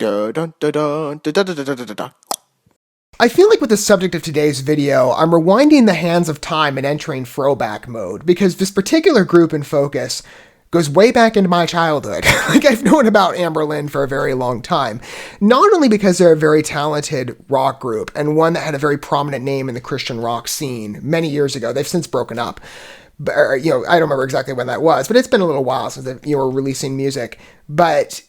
I feel like with the subject of today's video, I'm rewinding the hands of time and entering throwback mode, because this particular group in focus goes way back into my childhood. Like, I've known about ANBERLIN for a very long time. Not only because they're a very talented rock group, and one that had a very prominent name in the Christian rock scene many years ago. They've since broken up. But, I don't remember exactly when that was, but it's been a little while since they were releasing music. But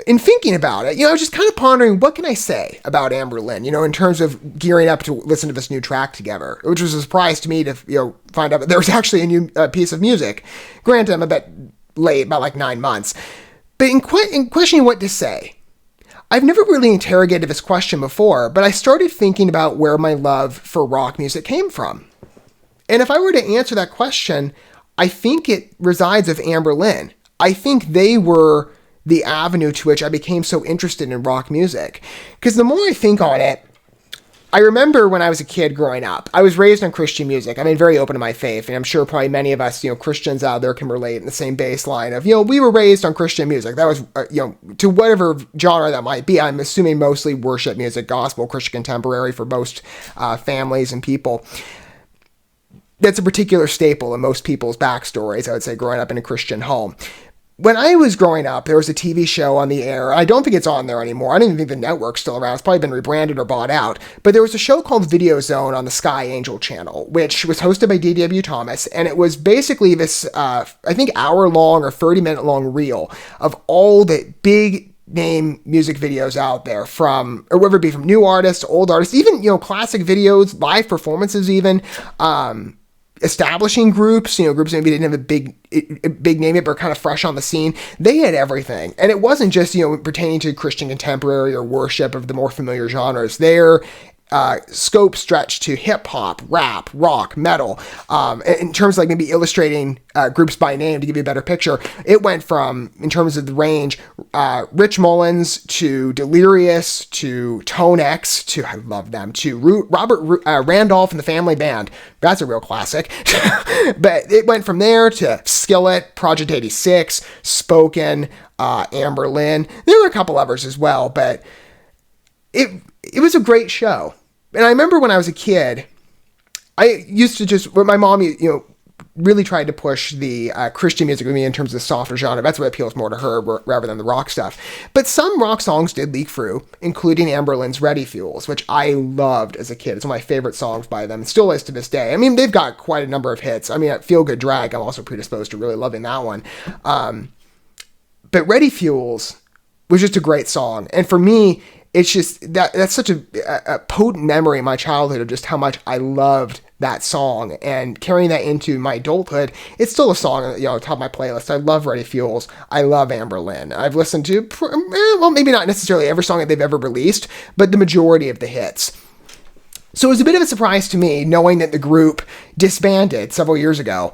in thinking about it, I was just kind of pondering, what can I say about ANBERLIN, in terms of gearing up to listen to this new track together, which was a surprise to me to, find out that there was actually a new piece of music. Granted, I'm a bit late, about like 9 months. But in questioning what to say, I've never really interrogated this question before, but I started thinking about where my love for rock music came from. And if I were to answer that question, I think it resides with ANBERLIN. I think they were the avenue to which I became so interested in rock music. Because the more I think on it, I remember when I was a kid growing up, I was raised on Christian music. I mean, very open to my faith, and I'm sure probably many of us, Christians out there can relate in the same baseline of, we were raised on Christian music. That was, to whatever genre that might be. I'm assuming mostly worship music, gospel, Christian contemporary for most families and people. That's a particular staple in most people's backstories, I would say, growing up in a Christian home. When I was growing up, there was a TV show on the air. I don't think it's on there anymore. I don't even think the network's still around. It's probably been rebranded or bought out. But there was a show called Video Zone on the Sky Angel channel, which was hosted by D.W. Thomas. And it was basically this, I think, hour-long or 30-minute-long reel of all the big name music videos out there, from, or whether it be from new artists, old artists, even, classic videos, live performances even, establishing groups, groups maybe didn't have a big name yet, but are kind of fresh on the scene. They had everything. And it wasn't just, pertaining to Christian contemporary or worship of the more familiar genres. Their scope stretched to hip hop, rap, rock, metal. In terms of like maybe illustrating groups by name to give you a better picture, it went from, in terms of the range, Rich Mullins to Delirious to Tone X to, I love them, to Robert Randolph and the Family Band. That's a real classic. But it went from there to Skillet, Project 86, Spoken, ANBERLIN. There were a couple others as well, but it was a great show. And I remember when I was a kid, I used to just, my mom, really tried to push the Christian music with me in terms of the softer genre. That's what appeals more to her rather than the rock stuff. But some rock songs did leak through, including ANBERLIN's Ready Fuels, which I loved as a kid. It's one of my favorite songs by them. It still is to this day. I mean, they've got quite a number of hits. I mean, at Feel Good Drag, I'm also predisposed to really loving that one. But Ready Fuels was just a great song. And for me, it's just that's such a potent memory in my childhood of just how much I loved that song, and carrying that into my adulthood. It's still a song, top of my playlist. I love Ready Fuels. I love ANBERLIN. I've listened to, well, maybe not necessarily every song that they've ever released, but the majority of the hits. So it was a bit of a surprise to me, knowing that the group disbanded several years ago,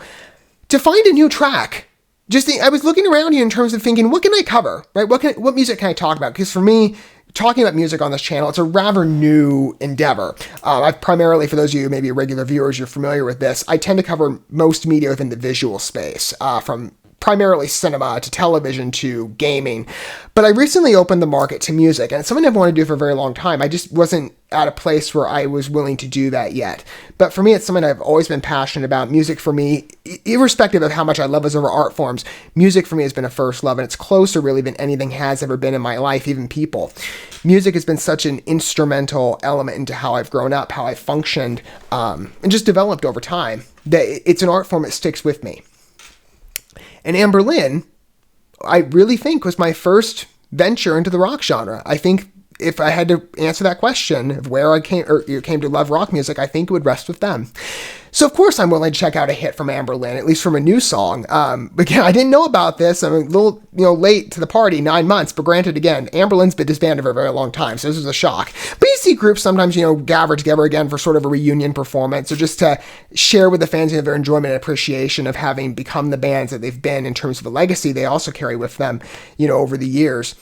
to find a new track. I was looking around here in terms of thinking, what can I cover, right? What music can I talk about? Because for me, talking about music on this channel, it's a rather new endeavor. I've primarily, for those of you maybe regular viewers, you're familiar with this, I tend to cover most media within the visual space, from primarily cinema to television to gaming. But I recently opened the market to music, and it's something I've wanted to do for a very long time. I just wasn't at a place where I was willing to do that yet. But for me, it's something I've always been passionate about. Music for me, irrespective of how much I love those other art forms, music for me has been a first love, and it's closer really than anything has ever been in my life, even people. Music has been such an instrumental element into how I've grown up, how I've functioned, and just developed over time, that it's an art form that sticks with me. And ANBERLIN, I really think, was my first venture into the rock genre. I think if I had to answer that question of where I came to love rock music, I think it would rest with them. So of course I'm willing to check out a hit from ANBERLIN, at least from a new song. Again, I didn't know about this. I'm a little, late to the party, 9 months. But granted, again, ANBERLIN's been disbanded for a very long time, so this was a shock. But you see groups sometimes, gather together again for sort of a reunion performance, or just to share with the fans their enjoyment and appreciation of having become the bands that they've been in terms of the legacy they also carry with them, over the years,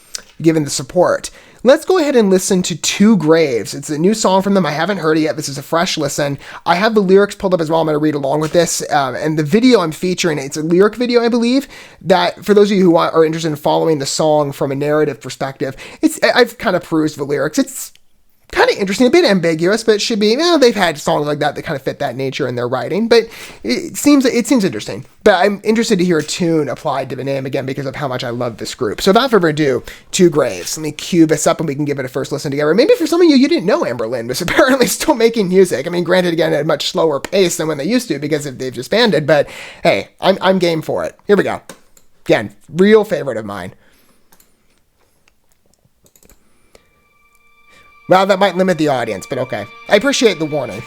given the support. Let's go ahead and listen to Two Graves. It's a new song from them. I haven't heard it yet. This is a fresh listen. I have the lyrics pulled up as well. I'm going to read along with this. And the video I'm featuring, it's a lyric video, I believe, that for those of you who are interested in following the song from a narrative perspective, I've kind of perused the lyrics. It's kind of interesting, a bit ambiguous, but it should be, they've had songs like that kind of fit that nature in their writing, but it seems interesting. But I'm interested to hear a tune applied to the name again because of how much I love this group. So without further ado, Two Graves. Let me cue this up and we can give it a first listen together. Maybe for some of you, you didn't know ANBERLIN was apparently still making music. I mean, granted, again, at a much slower pace than when they used to because they've disbanded, but hey, I'm game for it. Here we go. Again, real favorite of mine. Well, that might limit the audience, but okay. I appreciate the warning.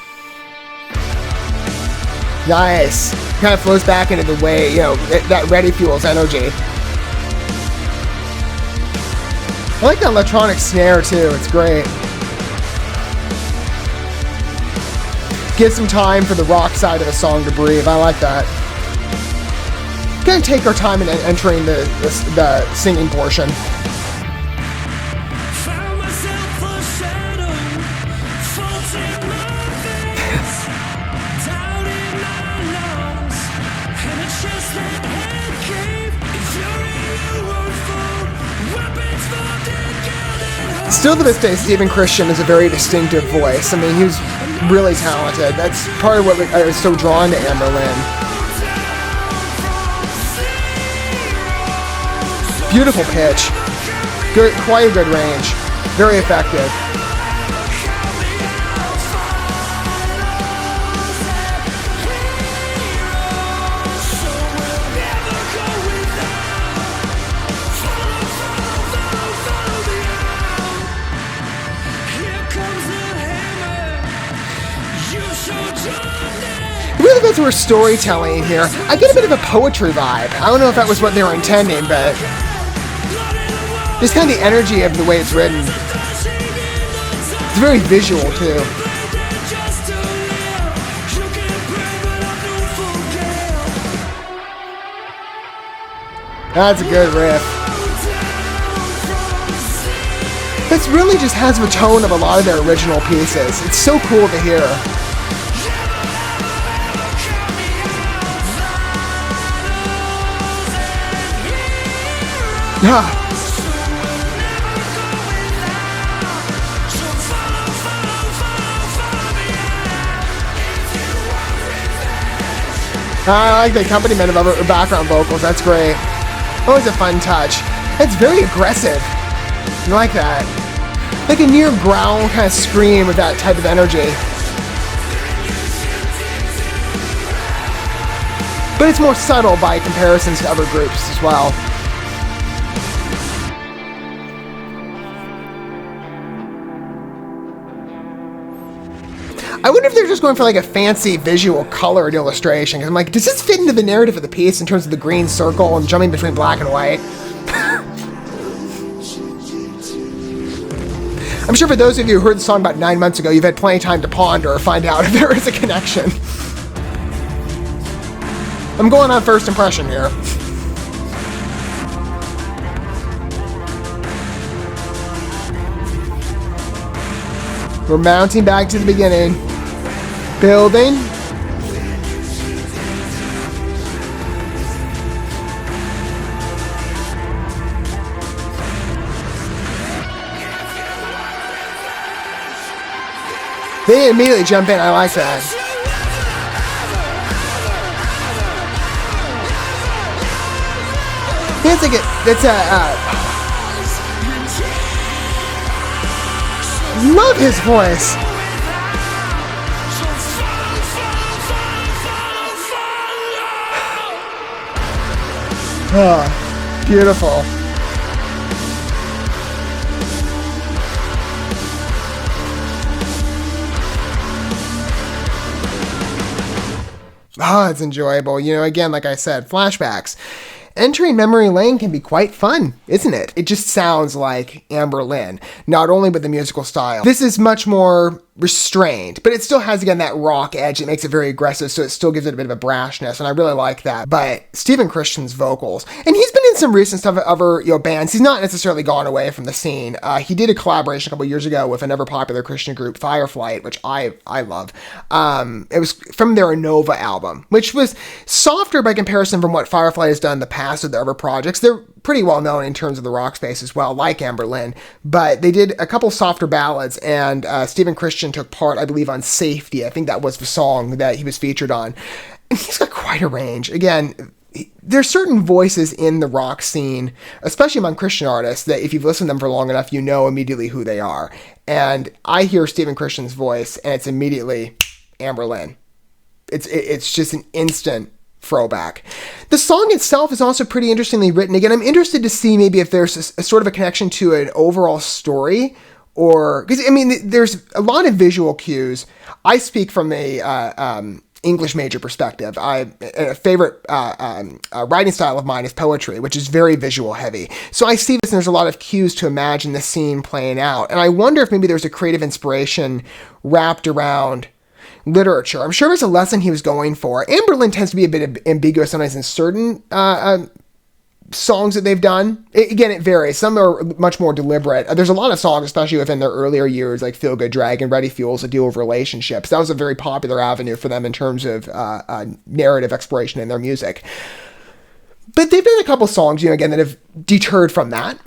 Nice. Kind of flows back into the way, that Ready Fuels energy. I like the electronic snare, too. It's great. Give some time for the rock side of the song to breathe. I like that. Gonna take our time in entering the singing portion. Still to this day, Stephen Christian is a very distinctive voice. I mean, he's really talented. That's part of what I was so drawn to ANBERLIN. Beautiful pitch. Good, quite a good range. Very effective. Really goes through storytelling here. I get a bit of a poetry vibe. I don't know if that was what they were intending, but just kind of the energy of the way it's written. It's very visual, too. That's a good riff. This really just has the tone of a lot of their original pieces. It's so cool to hear. I like the accompaniment of background vocals. That's great. Always a fun touch. It's very aggressive. I like that. Like a near growl kind of scream with that type of energy. But it's more subtle by comparisons to other groups as well. I wonder if they're just going for like a fancy visual colored illustration. Because I'm like, does this fit into the narrative of the piece in terms of the green circle and jumping between black and white? I'm sure for those of you who heard the song about 9 months ago, you've had plenty of time to ponder or find out if there is a connection. I'm going on first impression here. We're mounting back to the beginning. Building. They immediately jump in. I like that. It's like it's love his voice. Oh, beautiful. Oh, it's enjoyable. Again, like I said, flashbacks. Entering memory lane can be quite fun, isn't it? It just sounds like ANBERLIN, not only with the musical style. This is much more restrained, but it still has, again, that rock edge. It makes it very aggressive, so it still gives it a bit of a brashness, and I really like that. But Stephen Christian's vocals, and he's been in some recent stuff at other bands. He's not necessarily gone away from the scene. He did a collaboration a couple years ago with an ever popular Christian group, Fireflight, which I love. It was from their Nova album, which was softer by comparison from what Fireflight has done in the past with their other projects. They're pretty well known in terms of the rock space as well, like ANBERLIN, but they did a couple softer ballads, and Stephen Christian took part, I believe, on Safety. I think that was the song that he was featured on. And he's got quite a range. Again, there's certain voices in the rock scene, especially among Christian artists, that if you've listened to them for long enough, you know immediately who they are. And I hear Stephen Christian's voice, and it's immediately ANBERLIN. It's just an instant throwback. The song itself is also pretty interestingly written. Again, I'm interested to see maybe if there's a sort of a connection to an overall story, or because I mean, there's a lot of visual cues. I speak from a English major perspective. A favorite writing style of mine is poetry, which is very visual heavy. So I see this, and there's a lot of cues to imagine the scene playing out. And I wonder if maybe there's a creative inspiration wrapped around literature. I'm sure there's a lesson he was going for. ANBERLIN tends to be a bit ambiguous sometimes in certain songs that they've done. Again, it varies. Some are much more deliberate. There's a lot of songs, especially within their earlier years, like Feel Good Dragon, Ready Fuels, that deal with relationships. That was a very popular avenue for them in terms of narrative exploration in their music. But they've done a couple songs, again, that have deterred from that,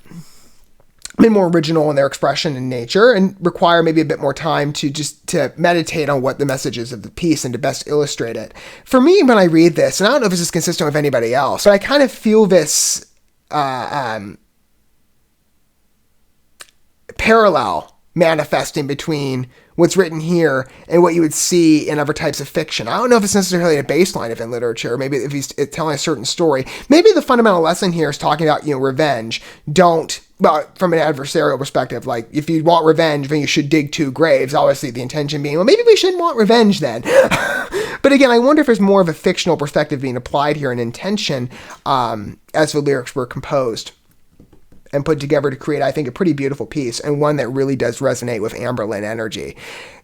been more original in their expression and nature, and require maybe a bit more time to meditate on what the message is of the piece and to best illustrate it. For me, when I read this, and I don't know if this is consistent with anybody else, but I kind of feel this parallel manifesting between what's written here and what you would see in other types of fiction. I don't know if it's necessarily a baseline of in literature. Maybe if he's telling a certain story. Maybe the fundamental lesson here is talking about, revenge. Well, from an adversarial perspective, like, if you want revenge, then you should dig 2 graves. Obviously, the intention being, well, maybe we shouldn't want revenge then. But again, I wonder if there's more of a fictional perspective being applied here, an intention, as the lyrics were composed and put together to create, I think, a pretty beautiful piece, and one that really does resonate with ANBERLIN energy.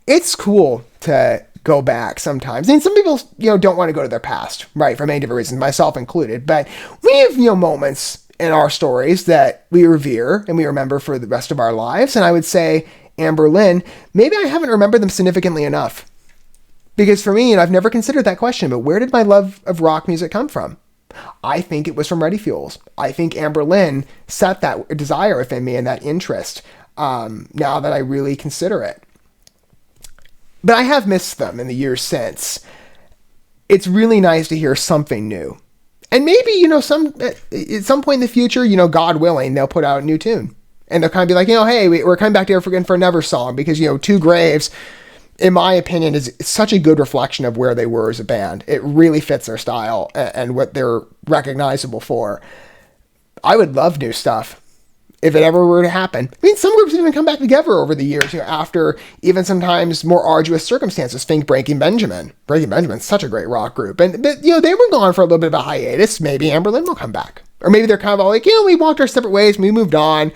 It's cool to go back sometimes. I mean, some people, don't want to go to their past, right, for many different reasons, myself included. But we have, moments in our stories that we revere and we remember for the rest of our lives. And I would say ANBERLIN, maybe I haven't remembered them significantly enough. Because for me, I've never considered that question, but where did my love of rock music come from? I think it was from Ready Fuels. I think ANBERLIN set that desire within me and that interest, now that I really consider it. But I have missed them in the years since. It's really nice to hear something new. And maybe, at some point in the future, God willing, they'll put out a new tune. And they'll kind of be like, hey, we're coming back to again for another song. Because, 2 Graves, in my opinion, is such a good reflection of where they were as a band. It really fits their style and what they're recognizable for. I would love new stuff if it ever were to happen. I mean, some groups even come back together over the years, after even sometimes more arduous circumstances. Think Breaking Benjamin. Breaking Benjamin's such a great rock group. But they were gone for a little bit of a hiatus. Maybe ANBERLIN will come back. Or maybe they're kind of all like, we walked our separate ways, we moved on.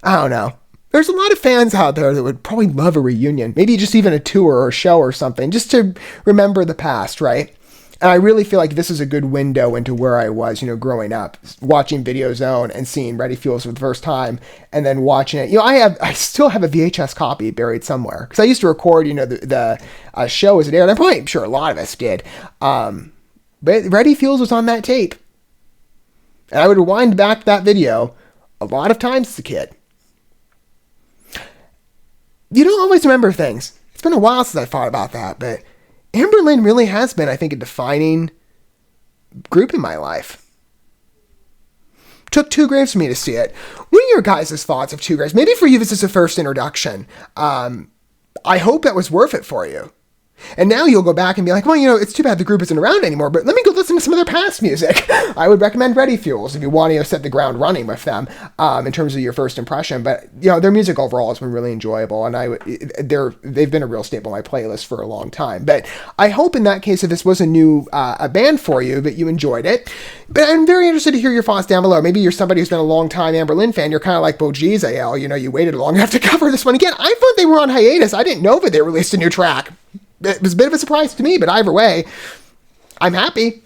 I don't know. There's a lot of fans out there that would probably love a reunion. Maybe just even a tour or a show or something, just to remember the past, right? And I really feel like this is a good window into where I was, growing up, watching Video Zone and seeing Ready Fuels for the first time, and then watching it. I still have a VHS copy buried somewhere, because I used to record, the show as it aired. I'm probably sure a lot of us did. But Ready Fuels was on that tape. And I would rewind back that video a lot of times as a kid. You don't always remember things. It's been a while since I thought about that, but ANBERLIN really has been, I think, a defining group in my life. Took 2 Graves for me to see it. What are your guys' thoughts of 2 Graves? Maybe for you this is a first introduction. I hope that was worth it for you. And now you'll go back and be like, well, it's too bad the group isn't around anymore, but let me go listen to some of their past music. I would recommend Ready Fuels if you want to set the ground running with them, in terms of your first impression. But, their music overall has been really enjoyable, and they've been a real staple on my playlist for a long time. But I hope in that case, if this was a new a band for you, that you enjoyed it. But I'm very interested to hear your thoughts down below. Maybe you're somebody who's been a long time ANBERLIN fan. You're kind of like, well, geez, AL, you waited long enough to cover this one again. I thought they were on hiatus. I didn't know that they released a new track. It was a bit of a surprise to me, but either way, I'm happy.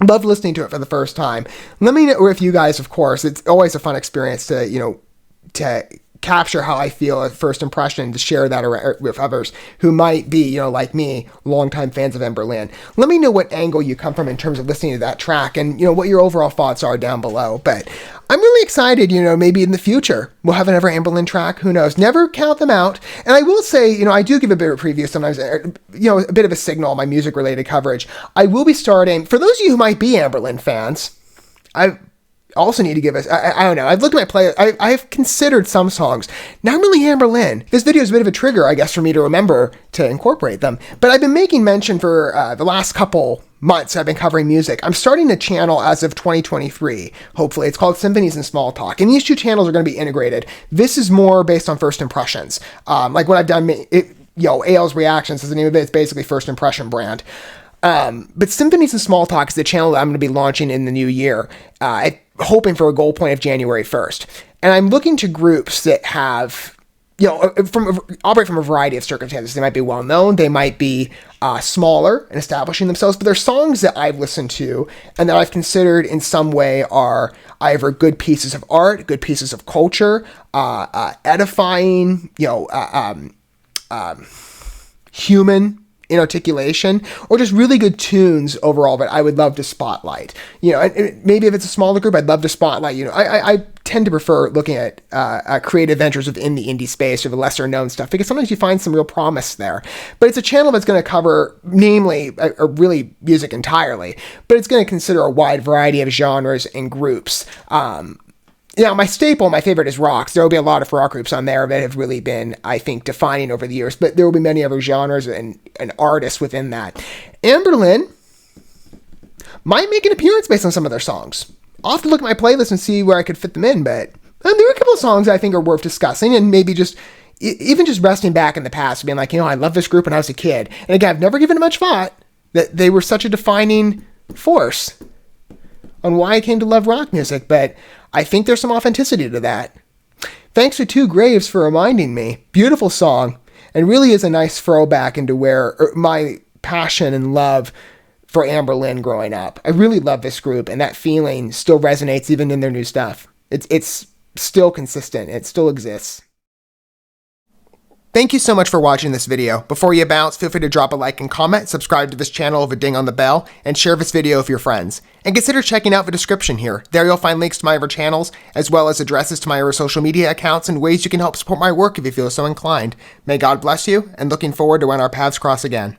Love listening to it for the first time. Let me know if you guys, of course, it's always a fun experience to, to capture how I feel at first impression and to share that with others who might be, like me, longtime fans of ANBERLIN. Let me know what angle you come from in terms of listening to that track and, what your overall thoughts are down below. But I'm really excited, maybe in the future we'll have another ANBERLIN track. Who knows? Never count them out. And I will say, I do give a bit of a preview sometimes, a bit of a signal on my music-related coverage. I will be starting, for those of you who might be ANBERLIN fans, I also need to give us, I don't know, I've looked at my play, I've considered some songs, not really ANBERLIN. This video is a bit of a trigger, I guess, for me to remember to incorporate them, but I've been making mention for the last couple months I've been covering music. I'm starting a channel as of 2023, hopefully. It's called Symphonies and Small Talk, and these two channels are going to be integrated. This is more based on first impressions. Like what I've done, AL's Reactions is the name of it, it's basically first impression brand. But Symphonies and Small Talk is the channel that I'm going to be launching in the new year, hoping for a goal point of January 1st. And I'm looking to groups that have, operate from a variety of circumstances. They might be well known, they might be smaller and establishing themselves, but they're songs that I've listened to and that I've considered in some way are either good pieces of art, good pieces of culture, edifying, human in articulation, or just really good tunes overall that I would love to spotlight. And maybe if it's a smaller group, I'd love to spotlight. I tend to prefer looking at creative ventures within the indie space or the lesser known stuff, because sometimes you find some real promise there. But it's a channel that's going to cover, namely, really music entirely, but it's going to consider a wide variety of genres and groups. My staple, my favorite is rocks. There will be a lot of rock groups on there that have really been, I think, defining over the years, but there will be many other genres and artists within that. ANBERLIN might make an appearance based on some of their songs. I'll have to look at my playlist and see where I could fit them in, but there are a couple of songs I think are worth discussing, and maybe just even just resting back in the past, being like, I love this group when I was a kid. And again, I've never given it much thought that they were such a defining force on why I came to love rock music, but I think there's some authenticity to that. Thanks to Two Graves for reminding me. Beautiful song, and really is a nice throwback into where my passion and love for ANBERLIN growing up. I really love this group, and that feeling still resonates even in their new stuff. It's still consistent. It still exists. Thank you so much for watching this video. Before you bounce, feel free to drop a like and comment, subscribe to this channel with a ding on the bell, and share this video with your friends. And consider checking out the description here. There you'll find links to my other channels, as well as addresses to my other social media accounts and ways you can help support my work if you feel so inclined. May God bless you, and looking forward to when our paths cross again.